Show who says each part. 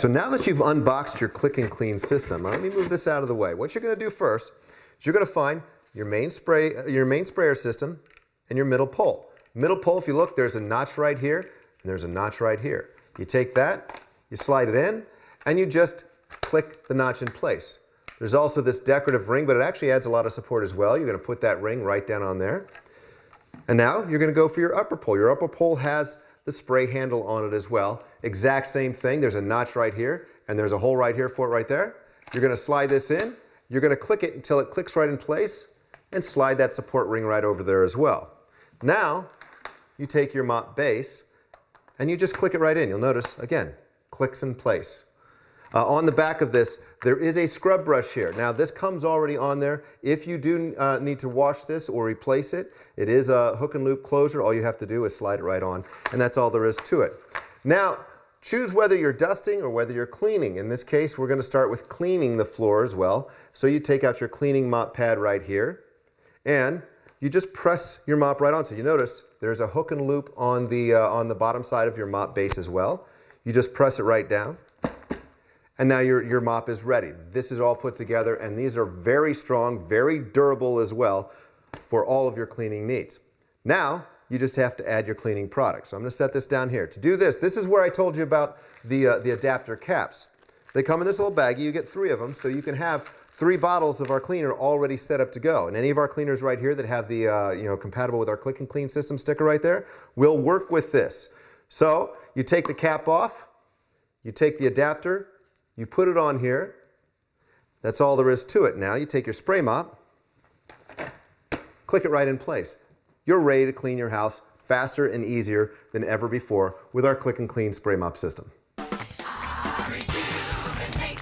Speaker 1: So now that you've unboxed your Click and Clean system, let me move this out of the way. What you're going to do first is you're going to find your main sprayer system and your middle pole. Middle pole, if you look, there's a notch right here and there's a notch right here. You take that, you slide it in, and you just click the notch in place. There's also this decorative ring, but it actually adds a lot of support as well. You're going to put that ring right down on there. And now you're going to go for your upper pole. Your upper pole has the spray handle on it as well. Exact same thing. There's a notch right here, and there's a hole right here for it right there. You're going to slide this in. You're going to click it until it clicks right in place, and slide that support ring right over there as well. Now, you take your mop base, and you just click it right in. You'll notice, again, clicks in place. On the back of this, there is a scrub brush here. Now this comes already on there. If you do need to wash this or replace it, it is a hook and loop closure. All you have to do is slide it right on, and that's all there is to it. Now, choose whether you're dusting or whether you're cleaning. In this case, we're going to start with cleaning the floor as well. So you take out your cleaning mop pad right here, and you just press your mop right onto it. You notice there's a hook and loop on the bottom side of your mop base as well. You just press it right down. And now your mop is ready. This is all put together, and these are very strong, very durable as well for all of your cleaning needs. Now, you just have to add your cleaning product. So I'm going to set this down here. To do this, this is where I told you about the adapter caps. They come in this little baggie. You get 3 of them, so you can have 3 bottles of our cleaner already set up to go. And any of our cleaners right here that have the compatible with our Click and Clean system sticker right there will work with this. So you take the cap off, you take the adapter, you put it on here. That's all there is to it. Now you take your spray mop, click it right in place. You're ready to clean your house faster and easier than ever before with our Click and Clean spray mop system.
Speaker 2: Rejuvenate.